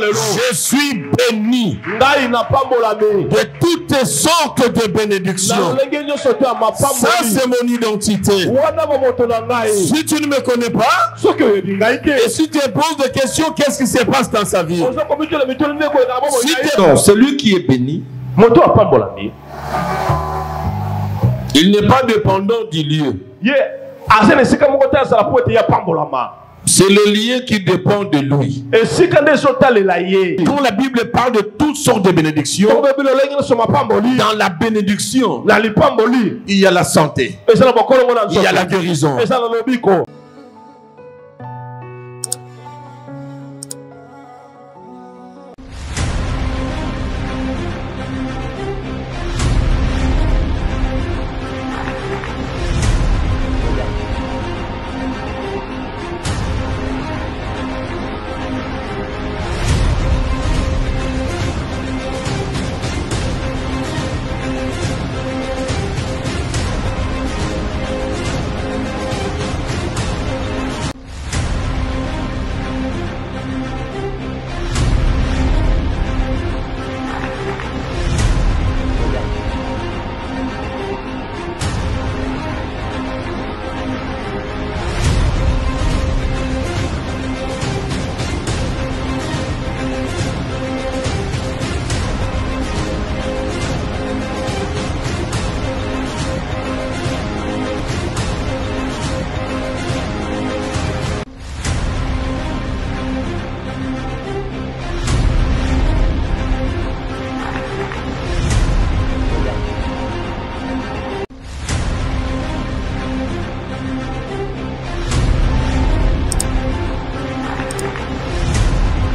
Je suis béni de toutes sortes de bénédictions. Ça, c'est mon identité. Si tu ne me connais pas, et si tu te poses des questions, qu'est-ce qui se passe dans sa vie? Non, celui qui est béni, il n'est pas dépendant du lieu. C'est le lieu qui dépend de lui. Quand la Bible parle de toutes sortes de bénédictions, dans la bénédiction, il y a la santé, il y a la guérison.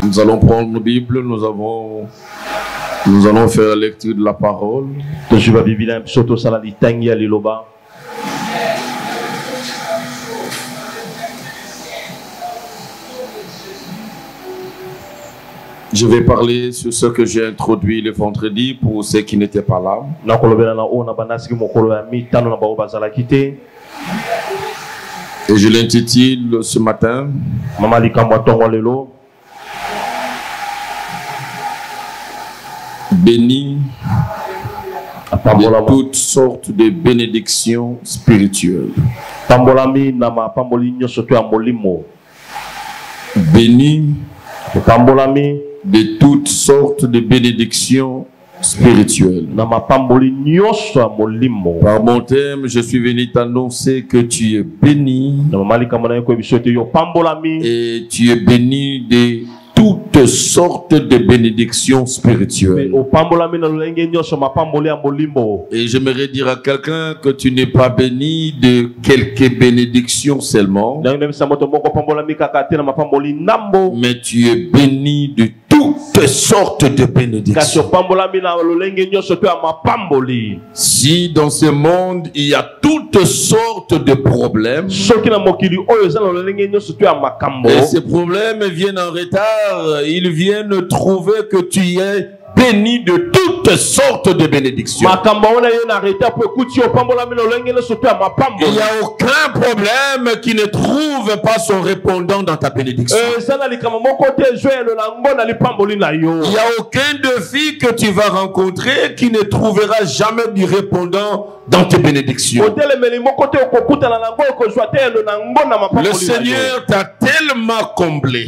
Nous allons prendre nos Bibles, nous allons faire la lecture de la parole. Je vais parler sur ce que j'ai introduit le vendredi pour ceux qui n'étaient pas là. Et je l'intitule ce matin béni de toutes sortes de bénédictions spirituelles. Béni de toutes sortes de bénédictions spirituelles. Par mon thème, je suis venu t'annoncer que tu es béni et tu es béni de toutes sortes de bénédictions spirituelles. Et j'aimerais dire à quelqu'un que tu n'es pas béni de quelques bénédictions seulement, mais tu es béni de toutes sortes de bénédictions. Si dans ce monde il y a toutes sortes de problèmes, et ces problèmes viennent en retard, ils viennent trouver que tu es béni de toutes sortes de bénédictions. Il n'y a aucun problème qui ne trouve pas son répondant dans ta bénédiction. Il n'y a aucun défi que tu vas rencontrer qui ne trouvera jamais du répondant dans tes bénédictions. Le Seigneur t'a tellement comblé.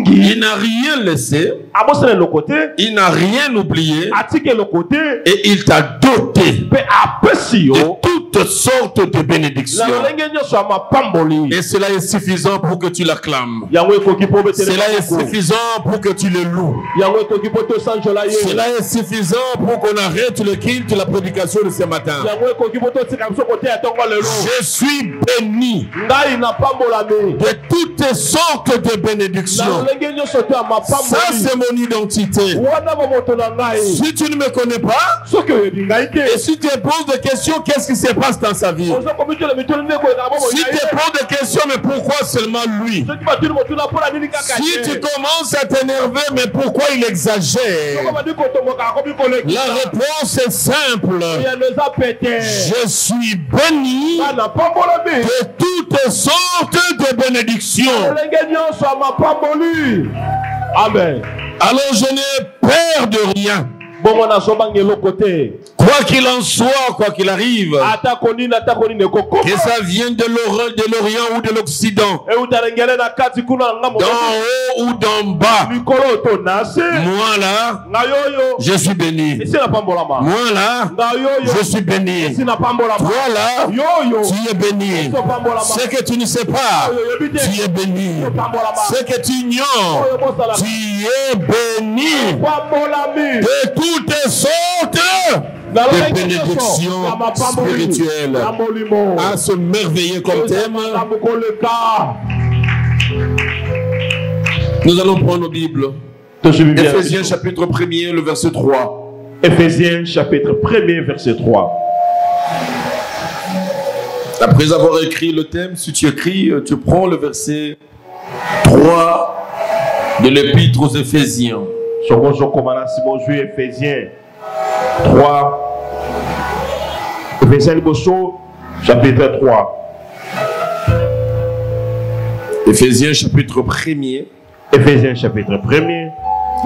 Il n'a rien laissé. Il n'a rien oublié. Et il t'a doté de toutes sortes de bénédictions. Et cela est suffisant pour que tu l'acclames. Cela est suffisant pour que tu le loues. Cela est suffisant pour qu'on arrête le culte de la prédication de ce matin. Je suis béni de toutes sortes de bénédictions. Ça, c'est mon identité. Si tu ne me connais pas, et si tu te poses des questions, qu'est-ce qui se passe dans sa vie? Si tu te poses des questions, mais pourquoi seulement lui? Si tu commences à t'énerver, mais pourquoi il exagère? La réponse est simple. Je suis béni de toutes sortes de bénédictions. Amen. Alors je n'ai peur de rien. Quoi qu'il en soit, quoi qu'il arrive, que ça vienne de l'Orient ou de l'Occident, d'en haut ou d'en bas, moi là, je suis béni. Moi là, je suis béni. Toi là, tu es béni. Ce que tu ne sais pas, tu es béni. Ce que tu ignores, tu es béni. De toutes sortes de bénédictions spirituelles. À se merveiller comme thème. Nous allons prendre nos Bibles. Éphésiens chapitre 1er, le verset 3. Éphésiens chapitre 1er, verset 3. Après avoir écrit le thème, si tu écris, tu prends le verset 3 de l'épître aux Éphésiens. Éphésiens 3. Éphésiens chapitre 3. Éphésiens chapitre 1er. Éphésiens chapitre 1er.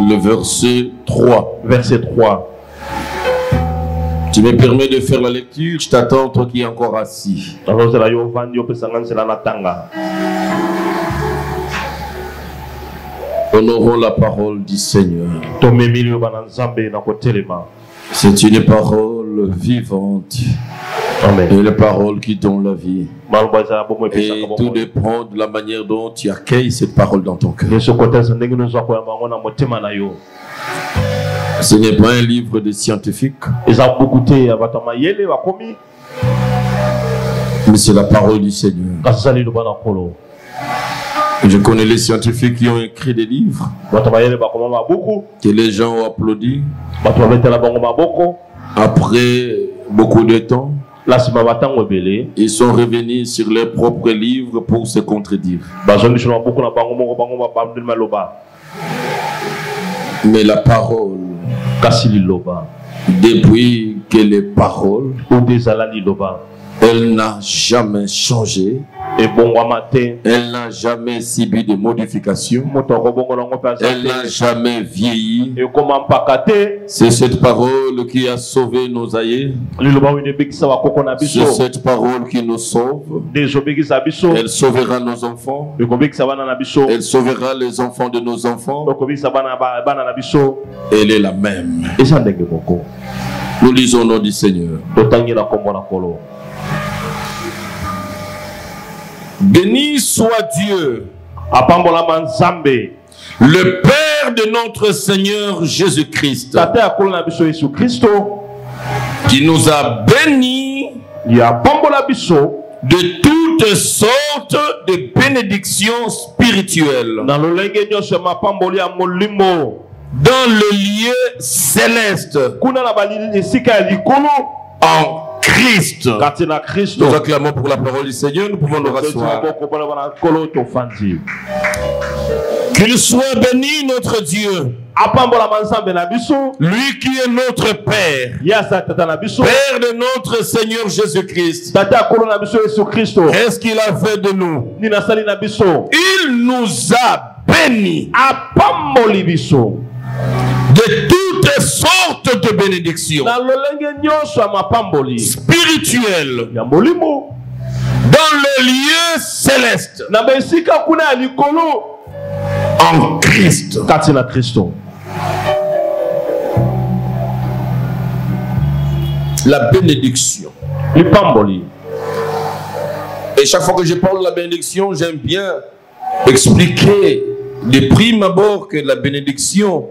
Le verset 3. Verset 3. Tu me permets de faire la lecture, je t'attends, toi qui es encore assis. Honorons la parole du Seigneur. C'est une parole vivante. Amen. Et la parole qui donne la vie. Et tout dépend de la manière dont tu accueilles cette parole dans ton cœur. Ce n'est pas un livre de scientifiques. Mais c'est la parole du Seigneur. Je connais les scientifiques qui ont écrit des livres que les gens ont applaudi. Après beaucoup de temps, ils sont revenus sur leurs propres livres pour se contredire. Mais la parole, depuis que les paroles, elle n'a jamais changé. Elle n'a jamais subi de modifications. Elle n'a jamais vieilli. C'est cette parole qui a sauvé nos aïeux. C'est cette parole qui nous sauve. Elle sauvera nos enfants. Elle sauvera les enfants de nos enfants. Elle est la même. Nous lisons au nom du Seigneur. Béni soit Dieu, le Père de notre Seigneur Jésus-Christ, qui nous a bénis de toutes sortes de bénédictions spirituelles dans le lieu céleste en Christ. Nous acclamons pour la parole du Seigneur, nous pouvons nous rasseoir. Qu'il soit béni notre Dieu, lui qui est notre Père, Père de notre Seigneur Jésus-Christ. Qu'est-ce qu'il a fait de nous? Il nous a bénis de toutes sortes de bénédictions spirituelles dans le lieu céleste en Christ. La bénédiction. Et chaque fois que je parle de la bénédiction, j'aime bien expliquer de prime abord que la bénédiction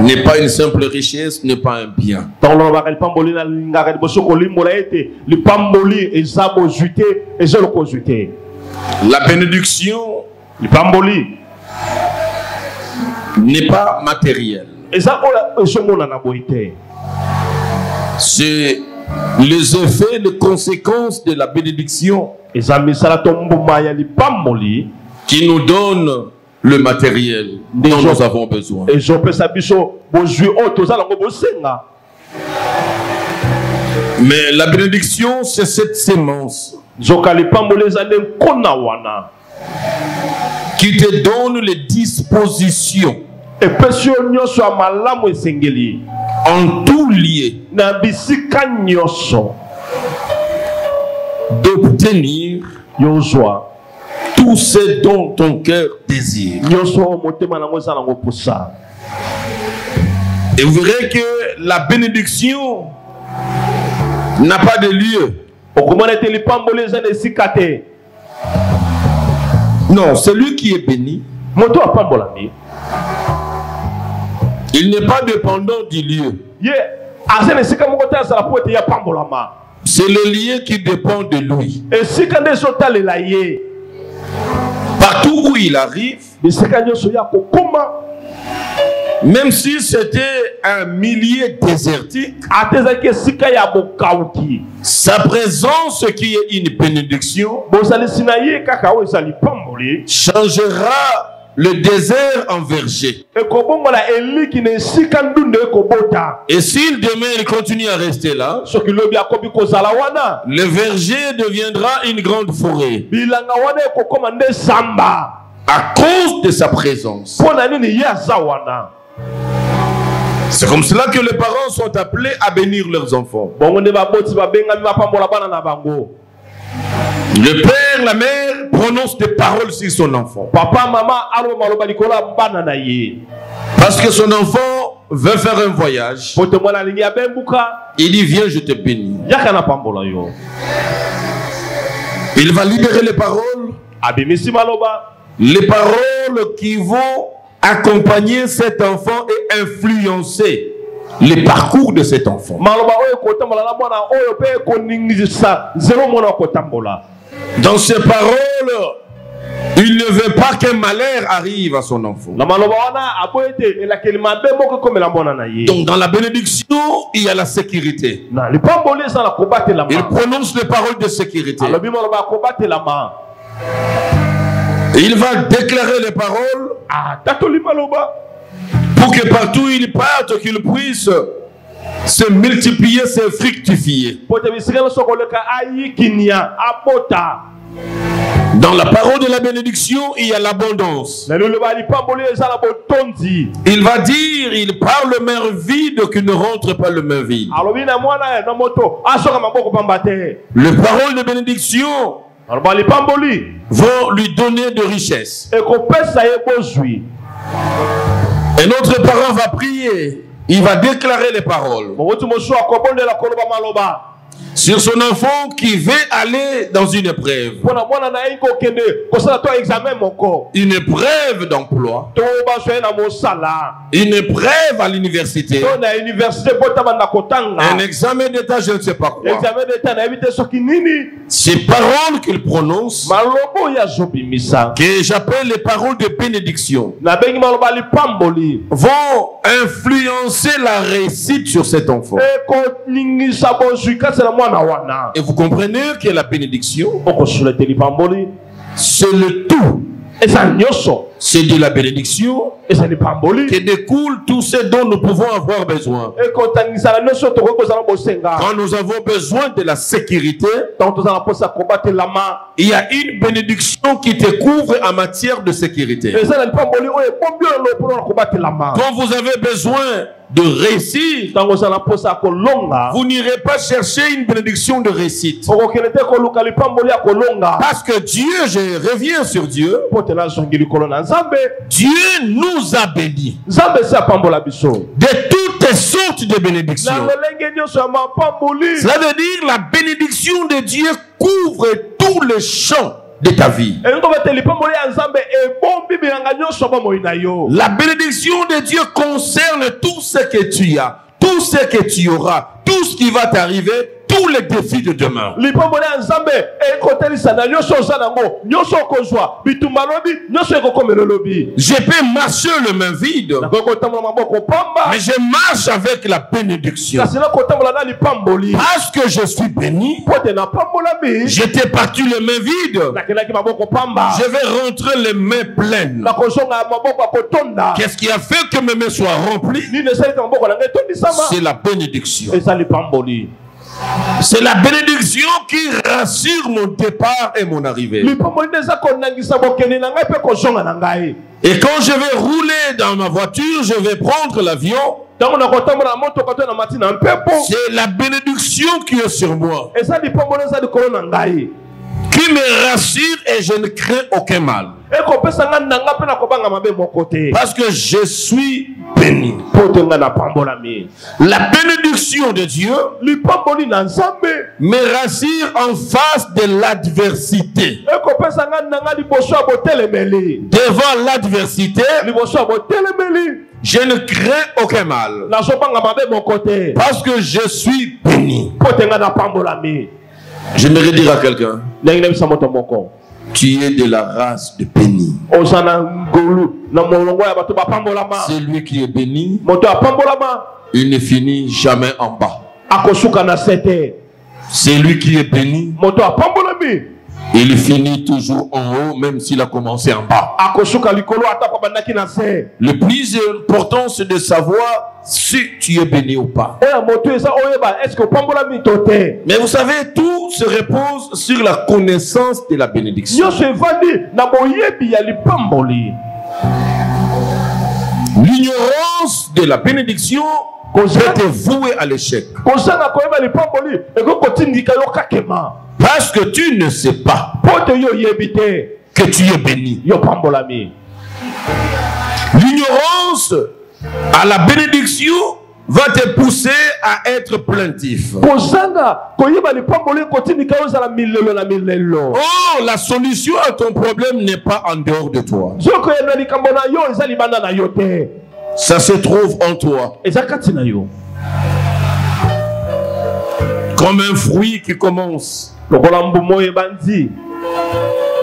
n'est pas une simple richesse, n'est pas un bien. La bénédiction n'est pas matérielle. C'est les effets, les conséquences de la bénédiction qui nous donnent le matériel dont nous avons besoin. Mais la bénédiction, c'est cette sémence qui te donne les dispositions en tout lieu d'obtenir tout ce dont ton cœur désire. Et vous verrez que la bénédiction n'a pas de lieu. Non, celui qui est béni, il n'est pas dépendant du lieu. C'est le lieu qui dépend de lui. Partout où il arrive, même si c'était un milieu désertique, sa présence qui est une bénédiction changera le désert en verger. Et s'il demain il continue à rester là, le verger deviendra une grande forêt à cause de sa présence. C'est comme cela que les parents sont appelés à bénir leurs enfants. Le père, la mère prononcent des paroles sur son enfant. Parce que son enfant veut faire un voyage. Il dit viens, je te bénis. Il va libérer les paroles. Les paroles qui vont accompagner cet enfant et influencer les parcours de cet enfant. Dans ces paroles, il ne veut pas qu'un malheur arrive à son enfant. Donc dans la bénédiction, il y a la sécurité. Il prononce les paroles de sécurité. Il va déclarer les paroles pour que partout il parte, qu'il puisse se multiplier, se fructifier. Dans la parole de la bénédiction, il y a l'abondance. Il va dire, il parle main vide qui ne rentre pas le main vide. Les paroles de bénédiction vont lui donner de richesse. Et notre parent va prier. Il va déclarer les paroles sur son enfant qui veut aller dans une épreuve. Une épreuve d'emploi. Une épreuve à l'université. Un examen d'état, je ne sais pas quoi. Ces paroles qu'il prononce, que j'appelle les paroles de bénédiction, vont influencer la réussite sur cet enfant. Et vous comprenez que la bénédiction, c'est le tout. C'est de la bénédiction que découle tout ce dont nous pouvons avoir besoin. Quand nous avons besoin de la sécurité, il y a une bénédiction qui te couvre en matière de sécurité. Quand vous avez besoin de réussir, vous n'irez pas chercher une bénédiction de réussite. Parce que Dieu, je reviens sur Dieu, Dieu nous a bénis de toutes sortes de bénédictions. Cela veut dire la bénédiction de Dieu couvre tous les champs de ta vie. La bénédiction de Dieu concerne tout ce que tu as, tout ce que tu auras, tout ce qui va t'arriver, tous les défis de demain. Je peux marcher le main vide, mais je marche avec la bénédiction. Parce que je suis béni, j'étais parti le main vide, je vais rentrer les mains pleines. Qu'est-ce qui a fait que mes mains soient remplies? C'est la bénédiction. C'est la bénédiction qui rassure mon départ et mon arrivée. Et quand je vais rouler dans ma voiture, je vais prendre l'avion. C'est la bénédiction qui est sur moi, qui me rassure et je ne crains aucun mal. Parce que je suis béni. La bénédiction de Dieu me rassure en face de l'adversité. Devant l'adversité, je ne crains aucun mal. Parce que je suis béni. J'aimerais dire à quelqu'un, tu es de la race de béni. Celui qui est béni, il ne finit jamais en bas. Celui qui est béni, il finit toujours en haut, même s'il a commencé en bas. Le plus important, c'est de savoir si tu es béni ou pas. Mais vous savez, tout se repose sur la connaissance de la bénédiction. L'ignorance de la bénédiction peut te vouer à l'échec. Parce que tu ne sais pas que tu es béni. L'ignorance à la bénédiction va te pousser à être plaintif. Oh, la solution à ton problème n'est pas en dehors de toi. Ça se trouve en toi. Comme un fruit qui commence.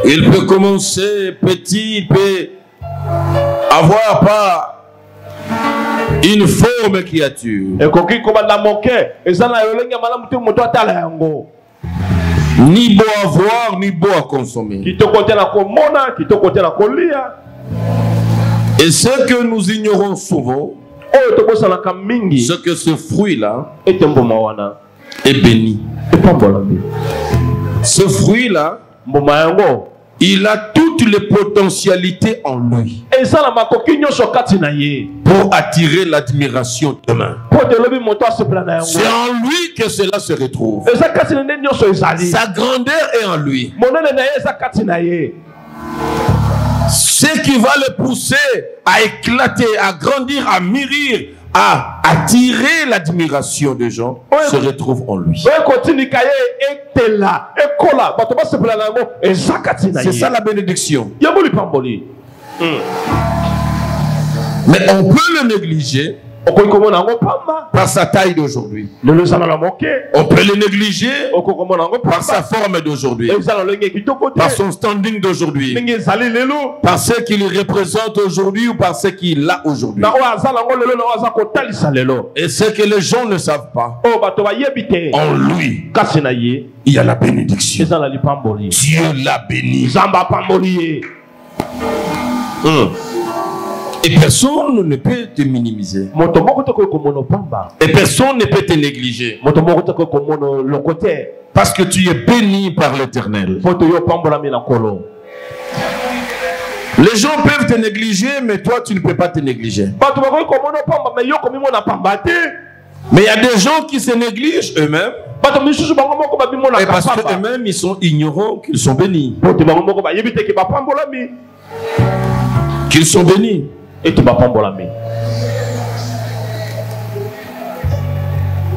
Il peut commencer petit, il peut avoir pas une forme créature. Ni beau à voir, ni beau à consommer. Et ce que nous ignorons souvent, c'est que ce fruit-là est béni. Ce fruit-là, il a toutes les potentialités en lui pour attirer l'admiration demain. C'est en lui que cela se retrouve. Sa grandeur est en lui. Ce qui va le pousser à éclater, à grandir, à mûrir, à attirer l'admiration des gens se retrouve en lui. C'est ça la bénédiction. Mais on peut le négliger par sa taille d'aujourd'hui. On peut le négliger par sa forme d'aujourd'hui, par son standing d'aujourd'hui, par ce qu'il représente aujourd'hui ou par ce qu'il a aujourd'hui. Et ce que les gens ne savent pas, en lui, il y a la bénédiction. Dieu l'a béni. Et personne ne peut te minimiser. Et personne ne peut te négliger. Parce que tu es béni par l'Éternel. Les gens peuvent te négliger, mais toi tu ne peux pas te négliger. Mais il y a des gens qui se négligent eux-mêmes. Et parce qu'eux-mêmes ils sont ignorants qu'ils sont bénis. Qu'ils sont bénis.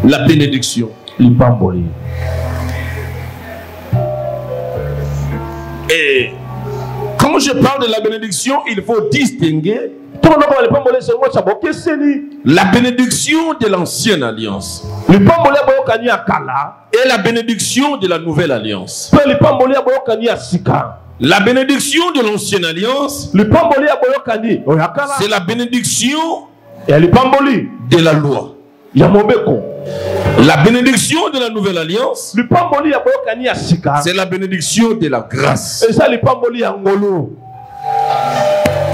La bénédiction. Et quand je parle de la bénédiction, il faut distinguer la bénédiction de l'ancienne alliance et la bénédiction de la nouvelle alliance. La bénédiction de l'ancienne alliance, c'est la bénédiction de la loi. La bénédiction de la nouvelle alliance, c'est la bénédiction de la grâce.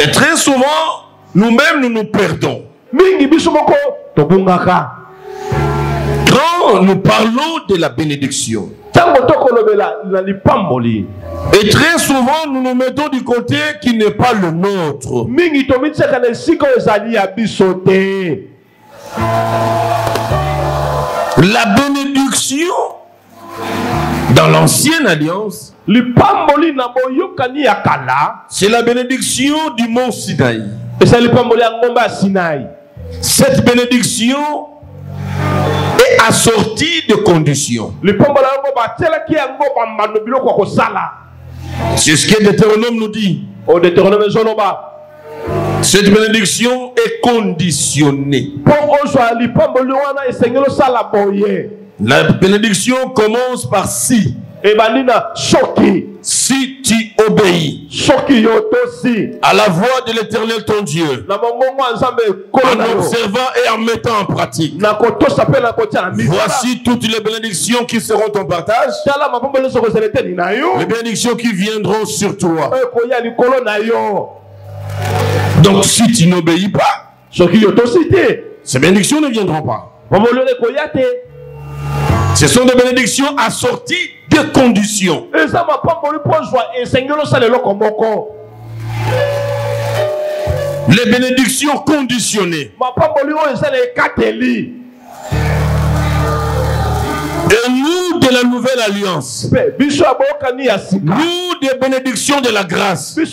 Et très souvent, Quand nous parlons de la bénédiction, et très souvent nous nous mettons du côté qui n'est pas le nôtre. La bénédiction dans l'ancienne alliance, c'est la bénédiction du mont Sinaï. Cette bénédiction est assortie de conditions. C'est ce que Deutéronome nous dit. Cette bénédiction est conditionnée. La bénédiction commence par si. Si tu obéis à la voix de l'Éternel ton Dieu, en observant et en mettant en pratique, voici toutes les bénédictions qui seront ton partage, les bénédictions qui viendront sur toi. Donc si tu n'obéis pas, ces bénédictions ne viendront pas. Ce sont des bénédictions assorties de conditions. Les bénédictions conditionnées. Et nous de la nouvelle alliance, nous des bénédictions de la grâce. Mais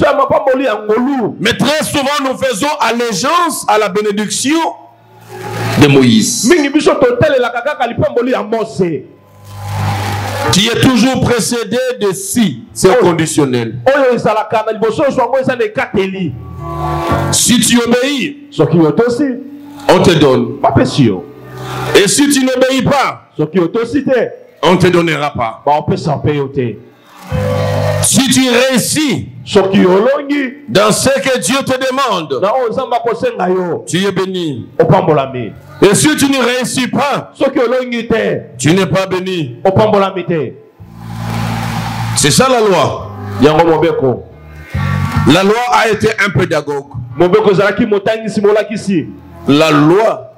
très souvent nous faisons allégeance à la bénédiction de Moïse, qui est toujours précédé de si, c'est conditionnel. Si tu obéis, on te donne. Et si tu n'obéis pas, on ne te donnera pas. Si tu réussis dans ce que Dieu te demande, tu es béni. Et si tu ne réussis pas, tu n'es pas béni. C'est ça la loi. La loi a été un pédagogue. La loi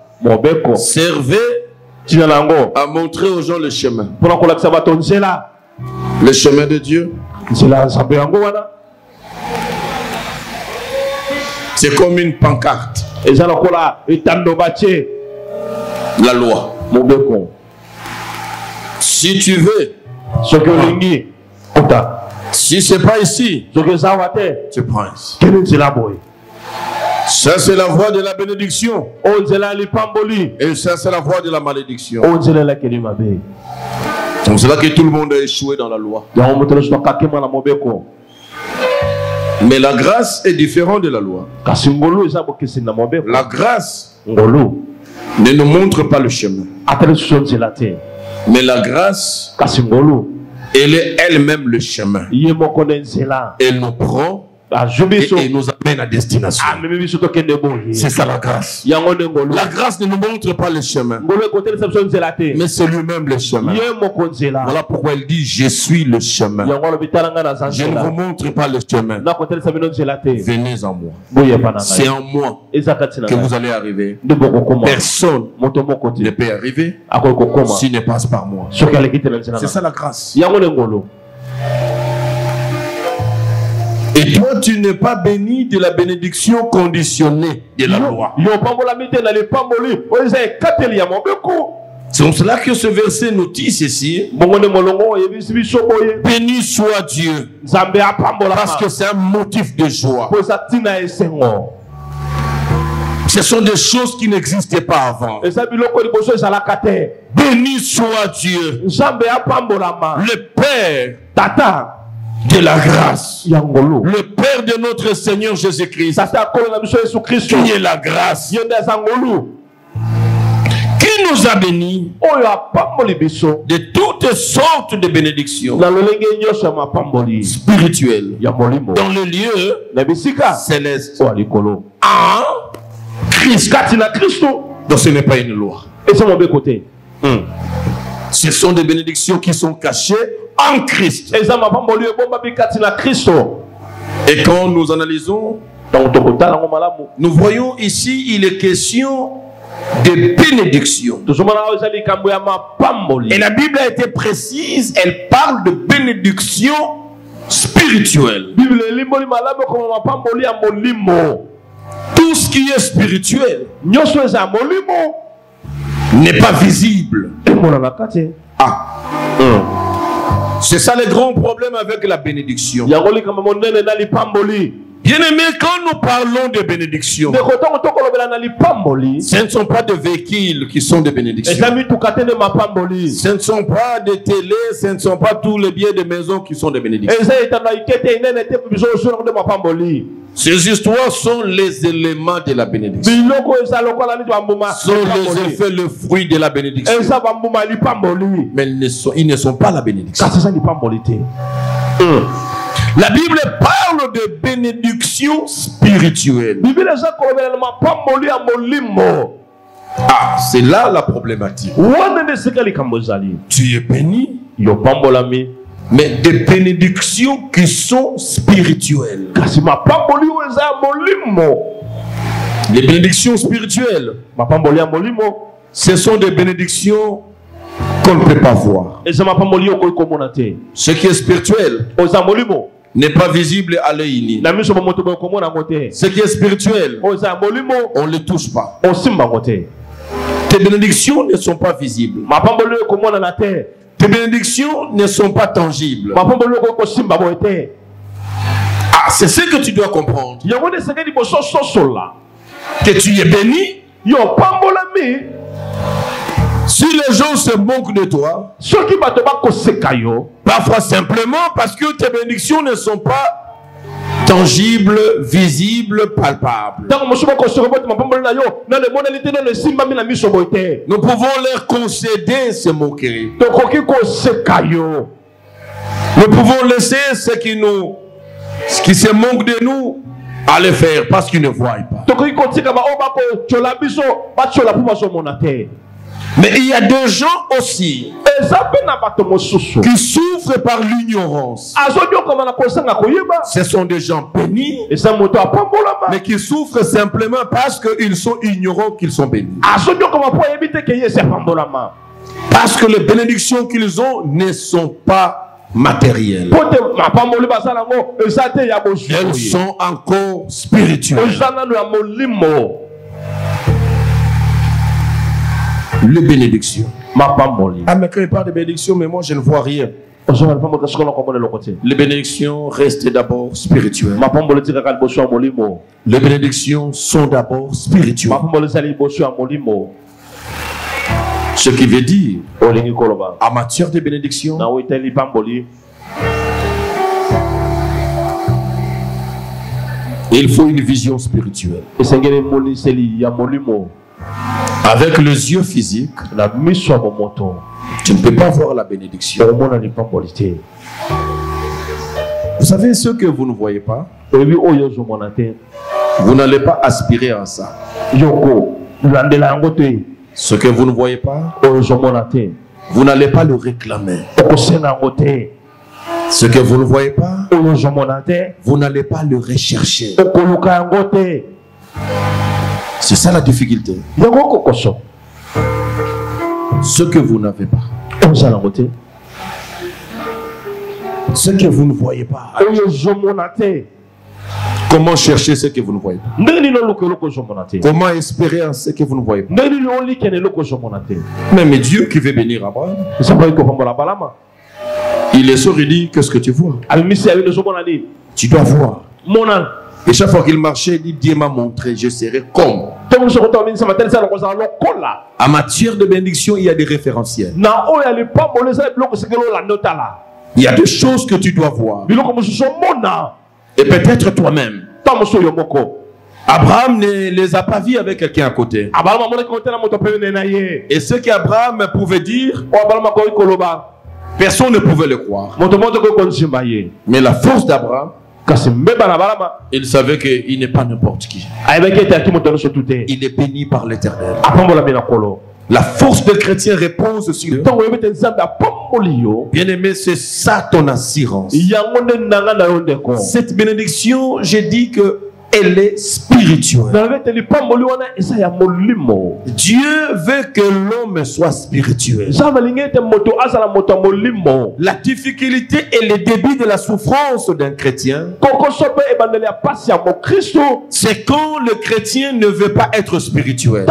servait à montrer aux gens le chemin. Le chemin de Dieu. C'est comme une pancarte. La loi. Si tu veux, si c'est pas ici, tu prends ici. Ça c'est la voie de la bénédiction. Et ça c'est la voie de la malédiction. C'est là que tout le monde a échoué dans la loi. Mais la grâce est différente de la loi. La grâce ne nous montre pas le chemin. Mais la grâce, elle est elle-même le chemin. Elle nous prend et nous amène à destination. C'est ça la grâce. La grâce ne nous montre pas le chemin, mais c'est lui-même le chemin. Voilà pourquoi il dit: je suis le chemin. Je ne vous montre pas le chemin. Venez en moi. C'est en moi que vous allez arriver. Personne ne peut arriver s'il ne passe par moi. C'est ça la grâce. Et toi, tu n'es pas béni de la bénédiction conditionnée de la loi. C'est pour cela que ce verset nous dit ceci: béni soit Dieu, parce que c'est un motif de joie. Ce sont des choses qui n'existaient pas avant. Béni soit Dieu, le Père de la grâce, le Père de notre Seigneur Jésus-Christ, qui est la grâce, qui nous a bénis de toutes sortes de bénédictions spirituelles dans le lieu céleste en Christ. Donc ce n'est pas une loi. Ce sont des bénédictions qui sont cachées en Christ. Et quand nous analysons, nous voyons ici, il est question de bénédiction. Et la Bible a été précise, elle parle de bénédiction spirituelle. Tout ce qui est spirituel n'est pas visible. Ah. C'est ça le grand problème avec la bénédiction. Bien aimé, quand nous parlons de bénédiction, ce ne sont pas de véhicules qui sont des bénédictions. Ce ne sont pas des télés, ce ne sont pas tous les biens de maison qui sont des bénédictions. Ces histoires sont les éléments de la bénédiction. Sont les effets, le fruit de la bénédiction. Mais ils ne sont pas la bénédiction. La Bible parle de bénédiction spirituelle. Ah, c'est là la problématique. Tu es béni, mais des bénédictions qui sont spirituelles. Les bénédictions spirituelles, ce sont des bénédictions qu'on ne peut pas voir. Ce qui est spirituel n'est pas visible à l'œil nu. Ce qui est spirituel, on ne le touche pas. Tes bénédictions ne sont pas visibles. Tes bénédictions ne sont pas tangibles. Ah, c'est ce que tu dois comprendre. Que tu es béni. Si les gens se moquent de toi, parfois simplement parce que tes bénédictions ne sont pas tangibles, visibles, palpables. Nous pouvons leur concéder ces moqueries. Nous pouvons laisser ceux qui se moquent de nous à le faire parce qu'ils ne voient pas. Mais il y a des gens aussi qui souffrent par l'ignorance. Ce sont des gens bénis, mais qui souffrent simplement parce qu'ils sont ignorants qu'ils sont bénis. Parce que les bénédictions qu'ils ont ne sont pas matérielles. Elles sont encore spirituelles. Les bénédictions. Ah, mais quand il parle de bénédictions, mais moi je ne vois rien. Les bénédictions restent d'abord spirituelles. Les bénédictions sont d'abord spirituelles. Ce qui veut dire, en matière de bénédiction, il faut une vision spirituelle. Avec les yeux physiques, tu ne peux pas voir la bénédiction. Vous savez ce que vous ne voyez pas? Vous n'allez pas aspirer à ça. Ce que vous ne voyez pas, vous n'allez pas le réclamer. Ce que vous ne voyez pas, vous n'allez pas le rechercher. C'est ça la difficulté. Ce que vous n'avez pas, ce que vous ne voyez pas, comment chercher ce que vous ne voyez pas? Comment espérer en ce que vous ne voyez pas? Mais Dieu qui veut bénir Abraham, il est sûr, il dit, qu'est-ce que tu vois? Tu dois voir. Et chaque fois qu'il marchait, il dit, Dieu m'a montré, je serai comme. En matière de bénédiction, il y a des référentiels. Il y a des choses que tu dois voir. Et peut-être toi-même. Abraham ne les a pas vus avec quelqu'un à côté. Et ce qu'Abraham pouvait dire, personne ne pouvait le croire. Mais la force d'Abraham, il savait qu'il n'est pas n'importe qui. Il est béni par l'Éternel. La force de chrétien repose sur Dieu. Bien aimé, c'est ça ton assurance. Cette bénédiction, j'ai dit que elle est spirituelle. Dieu veut que l'homme soit spirituel. La difficulté et le début de la souffrance d'un chrétien, c'est quand le chrétien ne veut pas être spirituel.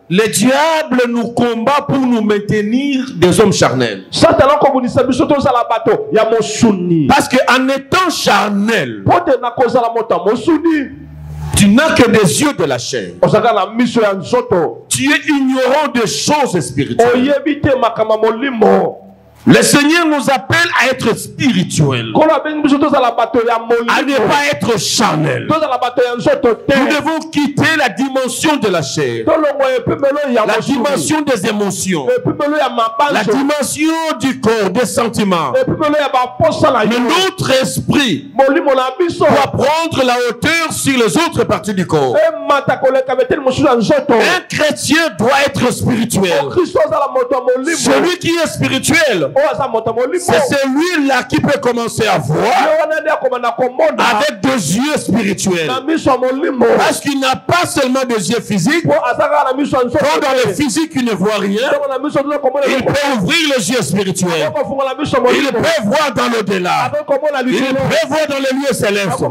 Le diable nous combat pour nous maintenir des hommes charnels. Parce qu'en étant charnel, tu n'as que des yeux de la chair. Tu es ignorant des choses spirituelles. Le Seigneur nous appelle à être spirituels, à ne pas être charnel. Nous devons quitter la dimension de la chair, la dimension des émotions, la dimension du corps, des sentiments. Mais notre esprit doit prendre la hauteur sur les autres parties du corps. Un chrétien doit être spirituel. Celui qui est spirituel, c'est celui-là qui peut commencer à voir avec des yeux spirituels. Parce qu'il n'a pas seulement des yeux physiques. Quand dans le physique il ne voit rien, il peut ouvrir les yeux spirituels. Il peut voir dans l'au-delà. Il peut voir dans les lieux célestes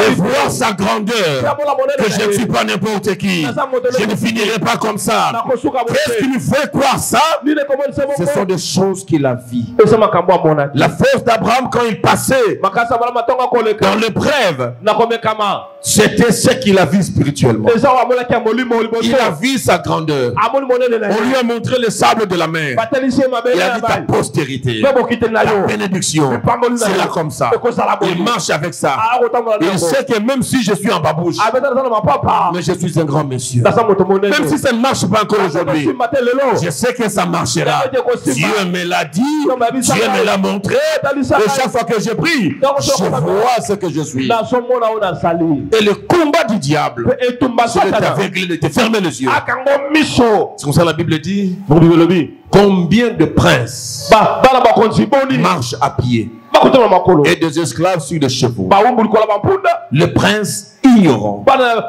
et voir sa grandeur. Que je ne suis pas n'importe qui. Je ne finirai pas comme ça. Qu'est-ce qui nous fait croire ça? Ce sont des choses qu'il a vues. La force d'Abraham quand il passait dans l'épreuve, c'était ce qu'il a vu spirituellement. Il a vu sa grandeur. On lui a montré le sable de la mer. Il a dit ta postérité, la bénédiction, c'est là comme ça. Il marche avec ça. Il sait que même si je suis en babouche, mais je suis un grand monsieur. Même si ça ne marche pas encore aujourd'hui, je sais que ça marchera. Dieu me l'a dit, Dieu me l'a montré. Et chaque fois que je prie, je vois ce que je suis. Et le combat du diable, c'est de t'aveugler, de te fermer les yeux. C'est comme ça la Bible dit. Combien de princes marchent à pied et des esclaves sur des chevaux? Le prince ignorant, un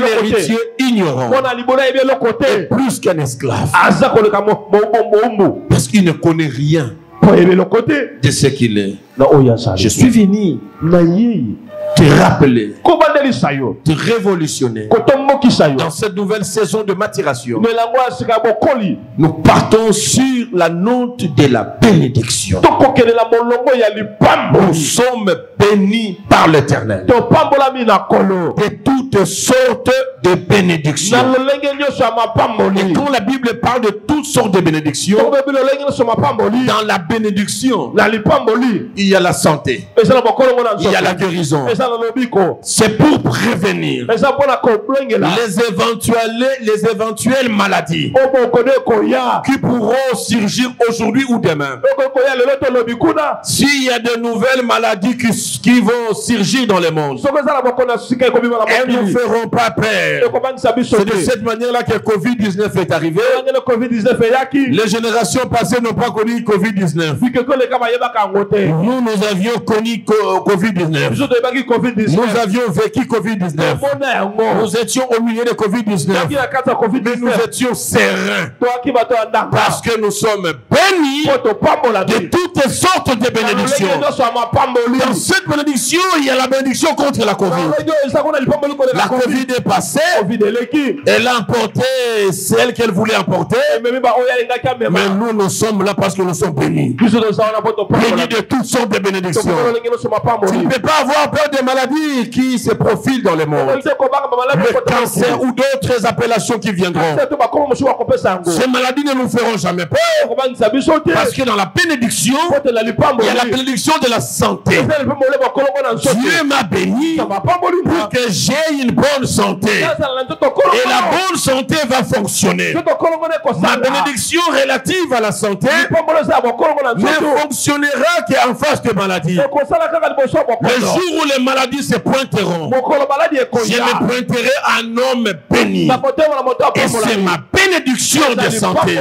héritier ignorant, est plus qu'un esclave, parce qu'il ne connaît rien de ce qu'il est. Je suis venu te rappeler, te révolutionner. Dans cette nouvelle saison de maturation, nous partons sur la note de la bénédiction. Nous sommes bénis par l'Éternel de toutes sortes de bénédictions. Et quand la Bible parle de toutes sortes de bénédictions, dans la bénédiction, il y a la santé, il y a la guérison. C'est pour prévenir les éventuelles maladies qui pourront surgir aujourd'hui ou demain. S'il y a de nouvelles maladies qui vont surgir dans le monde, elles ne feront pas peur. C'est de cette manière-là que Covid-19 est arrivé. Les générations passées n'ont pas connu Covid-19. Nous avions connu Covid-19. Nous avions vécu Covid-19. Nous étions au milieu de Covid-19. Mais nous étions sereins. Parce que nous sommes bénis de toutes sortes de bénédictions. Dans cette bénédiction, il y a la bénédiction contre la Covid. La Covid est passée. Elle a emporté celle qu'elle voulait emporter. Mais nous sommes là parce que nous sommes bénis. Bénis de toutes sortes de bénédictions. Tu ne peux pas avoir peur des maladies qui se profilent dans le monde. Le cancer ou d'autres appellations qui viendront. Ces maladies ne nous feront jamais peur. Parce que dans la bénédiction, il y a la bénédiction de la santé. Dieu m'a béni pour que j'ai une bonne santé. Et la bonne santé va fonctionner. Ma bénédiction relative à la santé ne fonctionnera qu'en face de maladie. Le jour où les maladies se pointeront, je me pointerai un homme béni. Et c'est ma bénédiction de santé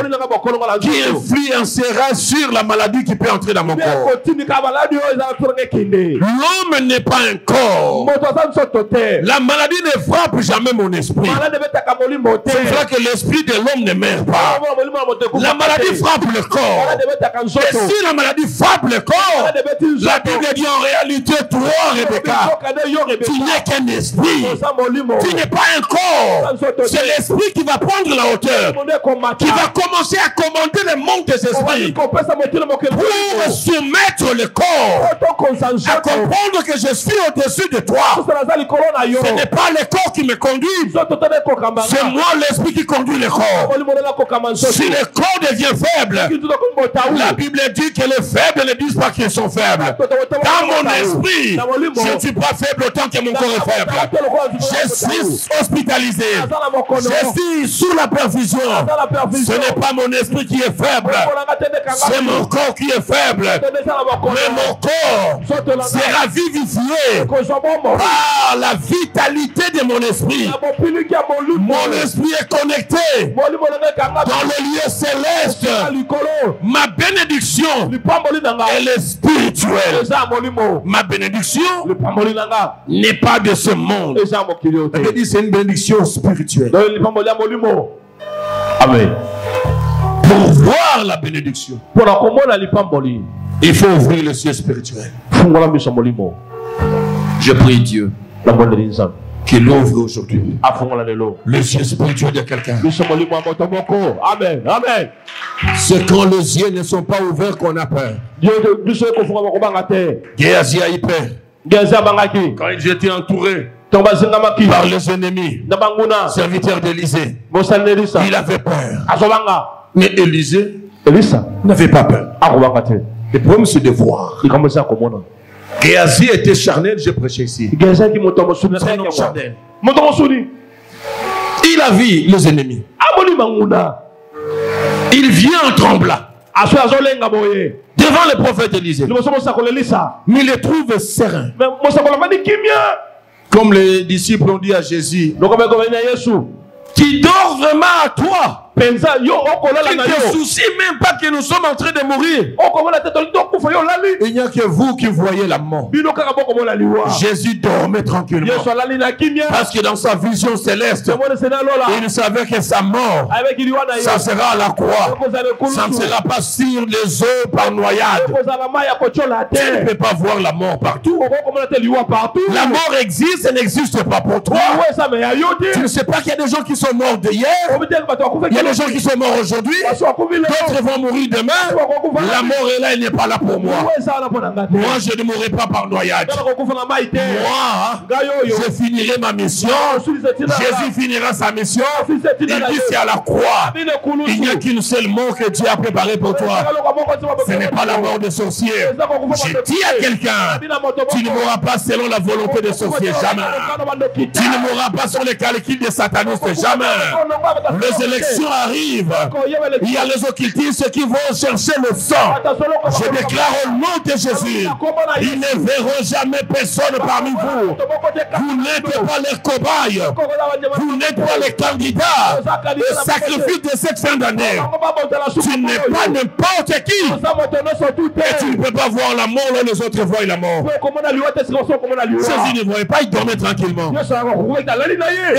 qui influencera sur la maladie qui peut entrer dans mon corps. L'homme n'est pas un corps. La maladie ne frappe jamais mon esprit. C'est vrai que l'esprit de l'homme ne meurt pas. La maladie frappe le corps. Et si la maladie frappe le corps, la Bible dit en réalité, toi, Rebecca, tu n'es qu'un esprit. Tu n'es pas un corps. C'est l'esprit qui va prendre la hauteur, qui va commencer à commander le monde des esprits pour soumettre le corps, à comprendre que je suis au-dessus de toi. Ce n'est pas le corps qui me conduit, c'est moi l'esprit qui conduit le corps. Si le corps devient faible, la Bible dit que les faibles ne disent pas qu'ils sont faibles. Dans mon esprit, je ne suis pas faible autant que mon corps est faible. Je suis hospitalisé, je suis sous la perfusion. Ce n'est pas mon esprit qui est faible, c'est mon corps qui est faible. Mais mon corps sera vivifié par la vitalité de mon esprit. Mon esprit est connecté dans le lieu céleste. Ma bénédiction, elle est spirituelle. Ma bénédiction n'est pas de ce monde. C'est une bénédiction spirituelle. Amen. Pour voir la bénédiction, il faut ouvrir le ciel spirituel. Je prie Dieu qu'il ouvre aujourd'hui le ciel spirituel de quelqu'un. Amen. Amen. C'est quand les yeux ne sont pas ouverts qu'on a peur. Géasi a eu peur. Quand ils étaient entourés par les ennemis, serviteurs d'Élysée, il avait peur. Mais Élysée n'avait pas peur. Le problème c'est de voir. Géasi était charnel, j'ai prêché ici. Charnel. Il a vu les ennemis. Il vient en tremblant devant le prophète Élysée. Mais il le trouve serein. Comme les disciples ont dit à Jésus, qui dort vraiment à toi. Tu ne te soucies même pas que nous sommes en train de mourir. Il n'y a que vous qui voyez la mort. Jésus dormait tranquillement. Parce que dans sa vision céleste, il savait que sa mort, ça sera à la croix. Ça ne sera pas sur les eaux par noyade. Tu ne peux pas voir la mort partout. La mort existe, elle n'existe pas pour toi. Tu ne sais pas qu'il y a des gens qui sont morts d'hier. Il y a des gens qui sont morts aujourd'hui. D'autres vont mourir demain. La mort est là, elle n'est pas là pour moi. Moi, je ne mourrai pas par noyade. Moi, je finirai ma mission. Jésus finira sa mission. Il dit c'est à la croix. Il n'y a qu'une seule mort que Dieu a préparée pour toi. Ce n'est pas la mort des sorciers. Je dis à quelqu'un, tu ne mourras pas selon la volonté des sorciers. Jamais. Tu ne mourras pas sur les calculs des satanistes. Jamais. Les élections arrivent. Il y a les occultistes qui vont chercher le sang. Je déclare au nom de Jésus, ils ne verront jamais personne parmi vous. Vous n'êtes pas les cobayes. Vous n'êtes pas les candidats au sacrifice de cette fin d'année. Tu n'es pas n'importe qui. Et tu ne peux pas voir la mort là les autres voient la mort. Jésus ne voyait pas, il dormait tranquillement.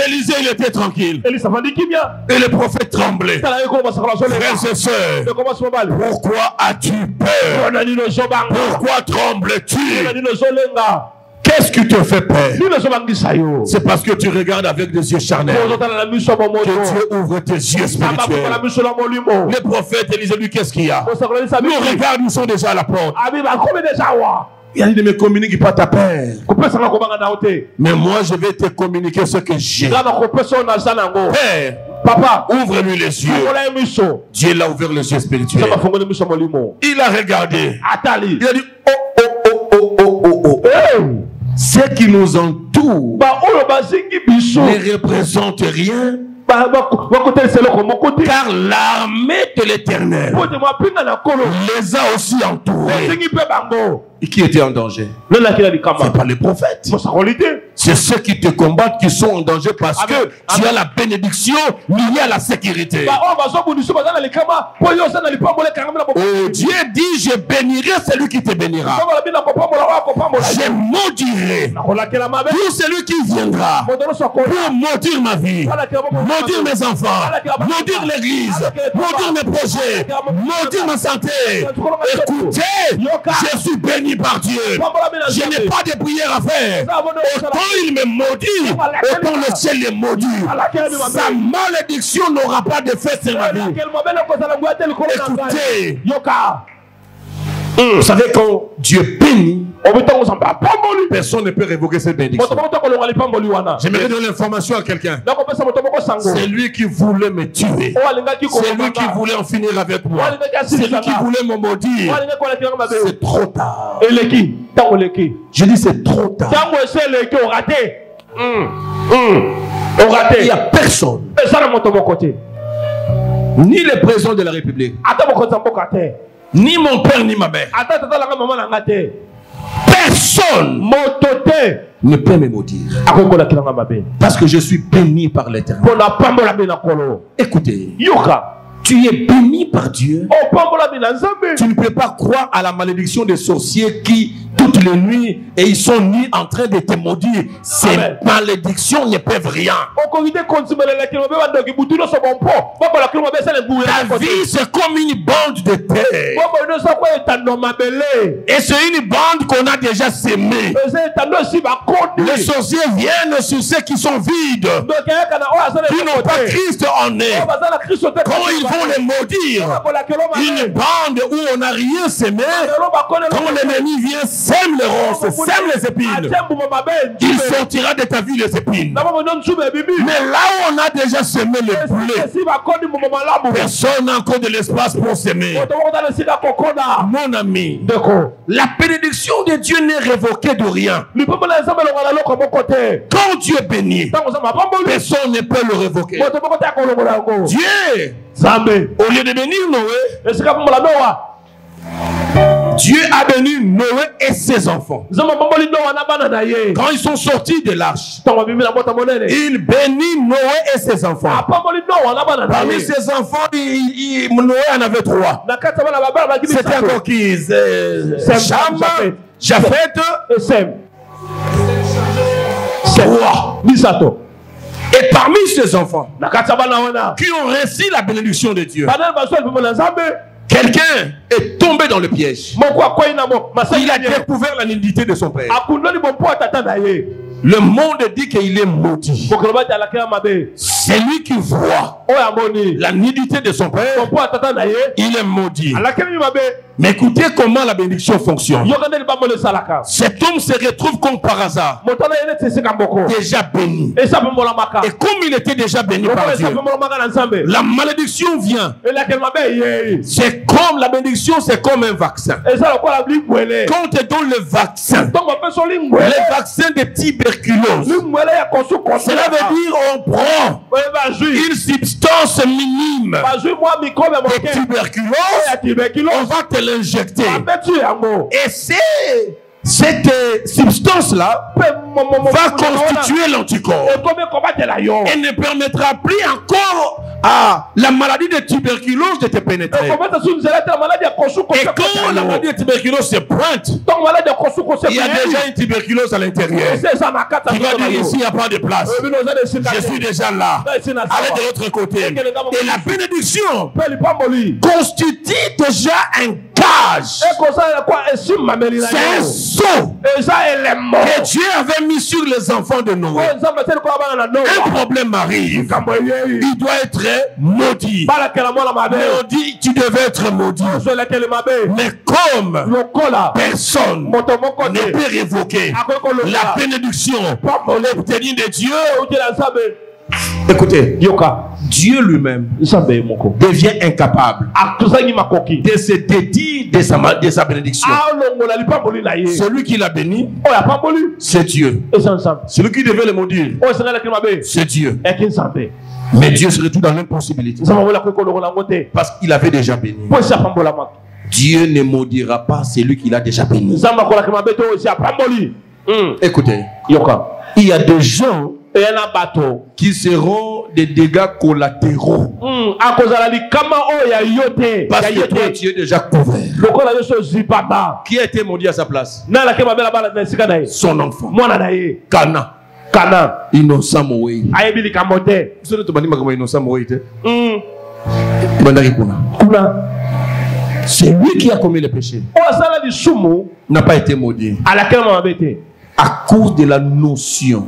Élisée, il était tranquille. Et le prophète tremblait. Frères et sœurs, pourquoi as-tu peur? Pourquoi trembles-tu? Qu'est-ce qui te fait peur? C'est parce que tu regardes avec des yeux charnels que Dieu ouvre tes yeux spirituels. Le prophète Élisée lui, qu'est-ce qu'il y a? Nous regarde, nous sommes déjà à la porte. Il a dit, ne me communique pas ta peur. Mais moi, je vais te communiquer ce que j'ai. Père, papa, ouvre-lui les yeux. Dieu l'a ouvert les yeux spirituels. Il a regardé. Il a dit, oh. Ce qui nous entoure ne représente rien Car l'armée de l'Éternel les a aussi entourés. Et qui était en danger? C'est pas les prophètes. C'est ceux qui te combattent qui sont en danger parce que tu as la bénédiction liée à la sécurité. Oh, Dieu dit, je bénirai celui qui te bénira. Je maudirai tout celui qui viendra pour maudire ma vie, maudire mes enfants, maudire l'église, maudire mes projets, maudire ma santé. Écoutez, je suis béni par Dieu. Je n'ai pas de prière à faire. Autant il me maudit, autant le ciel est maudit. Sa malédiction n'aura pas d'effet sur ma vie. Écoutez, vous savez, quand Dieu bénit, personne ne peut révoquer cette bénédiction. J'aimerais donner l'information à quelqu'un. C'est lui qui voulait me tuer. C'est lui qui voulait en finir avec moi. C'est lui qui voulait me maudire. C'est trop tard. Je dis c'est trop tard. Il n'y a personne, ni le président de la République, ni mon père ni ma mère, personne ne peut me maudire parce que je suis béni par l'Éternel. Écoutez, tu es béni par Dieu. Tu ne peux pas croire à la malédiction des sorciers qui toutes les nuits et ils sont nus en train de te maudire. Ces malédictions ne peuvent rien. Ta vie c'est comme une bande de terre. Et c'est une bande qu'on a déjà sémée. Les sorciers viennent sur ceux qui sont vides, qui n'ont pas Christ en eux. Quand ils vont les maudire, une bande où on n'a rien sémé, quand l'ennemi vient, sème les ronces, sème les épines, il sortira de ta vie les épines. Mais là où on a déjà semé le blé, personne n'a encore de l'espace pour s'aimer. Mon ami, la bénédiction de Dieu n'est révoquée de rien. Quand Dieu bénit, personne ne peut le révoquer. Dieu, au lieu de bénir Noé, Dieu a béni Noé et ses enfants. Quand ils sont sortis de l'arche, il bénit Noé et ses enfants. Parmi ses enfants, Noé en avait 3. C'était encore qui? Cham, Japheth et Sem. 3. Et parmi ces enfants qui ont reçu la bénédiction de Dieu, quelqu'un est tombé dans le piège. Il a découvert la nudité de son père. Le monde dit qu'il est maudit. C'est lui qui voit la nudité de son père. Il est maudit. Mais écoutez comment la bénédiction fonctionne. Cet homme se retrouve comme par hasard, déjà béni. Et comme il était déjà béni par Dieu, la malédiction vient. C'est comme la bénédiction, c'est comme un vaccin. Quand on te donne le vaccin de tuberculose, cela veut dire on prend une substance minime de tuberculose, on va te l'injecter. Et cette substance-là va constituer l'anticorps et ne permettra plus encore à la maladie de tuberculose de te pénétrer. Et quand la maladie de tuberculose se pointe, il y a déjà une tuberculose à l'intérieur qui va dire ici il n'y a pas de place. Je suis déjà là. Allez de l'autre côté. Et la bénédiction constitue déjà un cage. C'est un sceau que Dieu avait mis sur les enfants de Noé. Un problème arrive. Il doit être maudit. Maudit, tu devais être maudit. Mais comme personne ne peut révoquer la bénédiction obtenue de Dieu, écoutez, Dieu lui-même devient incapable de se dédier de sa bénédiction. Celui qui l'a béni, c'est Dieu. Celui qui devait le maudire, c'est Dieu. Mais Dieu se retrouve dans l'impossibilité. Parce qu'il avait déjà béni. Dieu ne maudira pas celui qu'il a déjà béni. Écoutez, il y a des gens qui seront des dégâts collatéraux. Parce que toi, tu es déjà couvert. Qui a été maudit à sa place? Son enfant. Kana. Innocent Moïse. C'est lui qui a commis le péché. N'a pas été maudit. À cause de la notion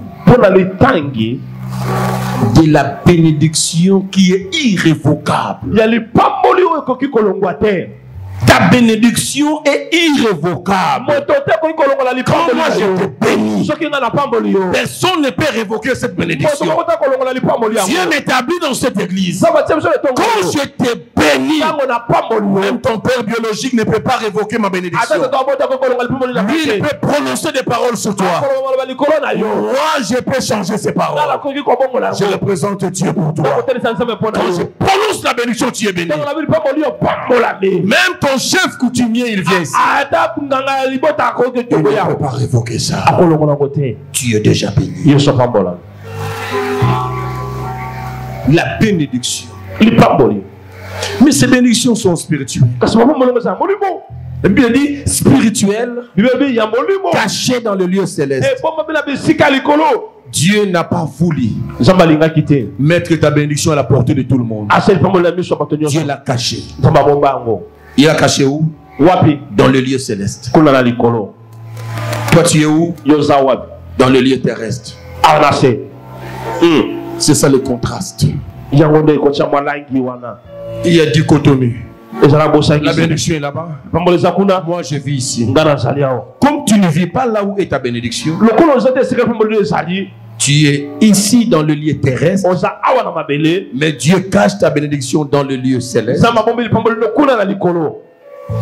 de la bénédiction qui est irrévocable. Ta bénédiction est irrévocable. Quand moi je te bénis, personne ne peut révoquer cette bénédiction. Dieu m'établit dans cette église. Quand je te bénis, même ton père biologique ne peut pas révoquer ma bénédiction. Lui, il peut prononcer des paroles sur toi. Moi, je peux changer ces paroles. Je représente Dieu pour toi. Quand je prononce la bénédiction, tu es béni. Même ton chef coutumier, il vient ici. Il ne peut pas révoquer ça. Tu es déjà béni. La bénédiction. Mais ces bénédictions sont spirituelles. La Bible dit spirituel, caché dans le lieu céleste. Dieu n'a pas voulu mettre ta bénédiction à la portée de tout le monde. Dieu l'a caché. Il a caché où? Dans le lieu céleste. Toi tu es où? Dans le lieu terrestre. C'est ça le contraste. Il y a dichotomie. La bénédiction est là-bas. Moi je vis ici. Comme tu ne vis pas là où est ta bénédiction, tu es ici dans le lieu terrestre, mais Dieu cache ta bénédiction dans le lieu céleste.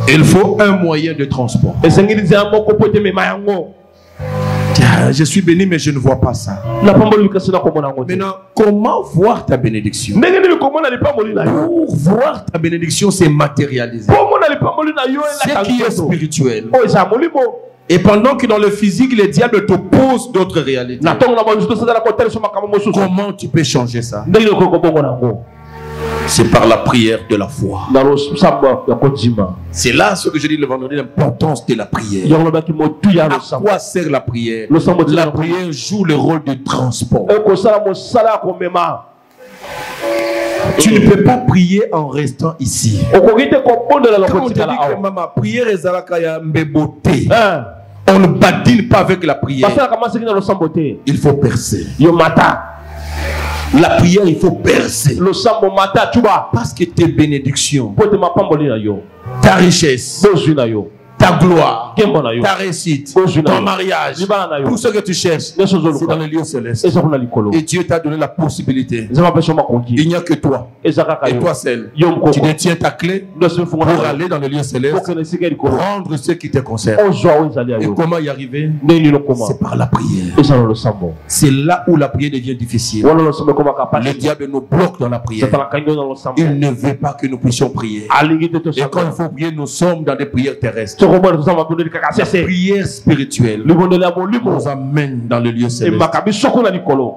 Il faut un moyen de transport. Je suis béni mais je ne vois pas ça. Maintenant, comment voir ta bénédiction? Pour voir ta bénédiction, c'est matérialisé. Ce qui est spirituel. Et pendant que dans le physique, le diable t'oppose d'autres réalités. Comment tu peux changer ça? C'est par la prière de la foi. C'est là ce que je dis le vendredi, l'importance de la prière. À quoi sert la prière? La prière joue le rôle de transport. Tu ne peux pas prier en restant ici. Quand on dit que ma prière est mbeboté, on ne badine pas avec la prière. Il faut percer. La prière, il faut percer. Parce que tes bénédictions, ta richesse, ta gloire, ta réussite, ton mariage, tout ce que tu cherches, c'est dans le lieu céleste. Et Dieu t'a donné la possibilité. Il n'y a que toi. Et toi seul. Tu détiens ta clé pour aller dans le lieu céleste, prendre ce qui te concerne. Et comment y arriver? C'est par la prière. C'est là où la prière devient difficile. Le diable nous bloque dans la prière. Il ne veut pas que nous puissions prier. Et quand il faut prier, nous sommes dans des prières terrestres. La prière spirituelle nous amène dans le lieu céleste.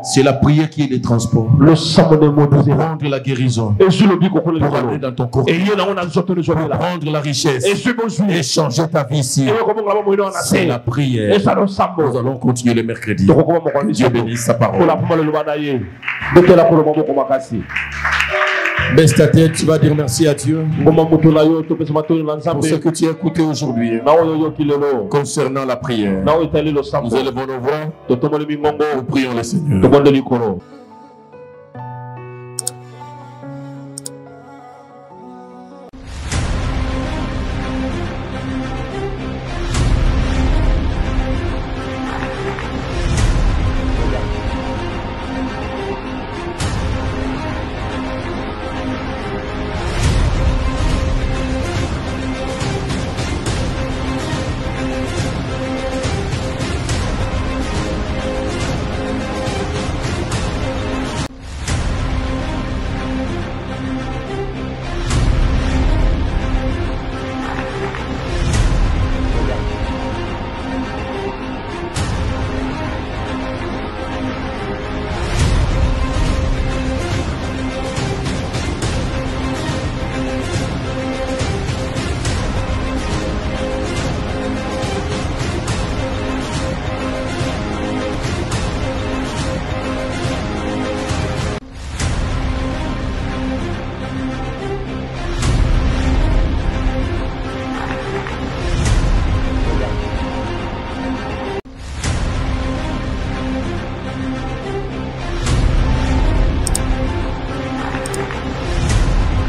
C'est la prière qui est le transport. Pour rendre la guérison, pour aller dans ton corps, pour rendre la richesse et changer ta vie ici. C'est la prière. Nous allons continuer le mercredi. Que Dieu bénisse sa parole. Baisse ta tête, tu vas dire merci à Dieu pour ce que tu as écouté aujourd'hui concernant la prière. Nous élevons nos voix, nous prions le Seigneur.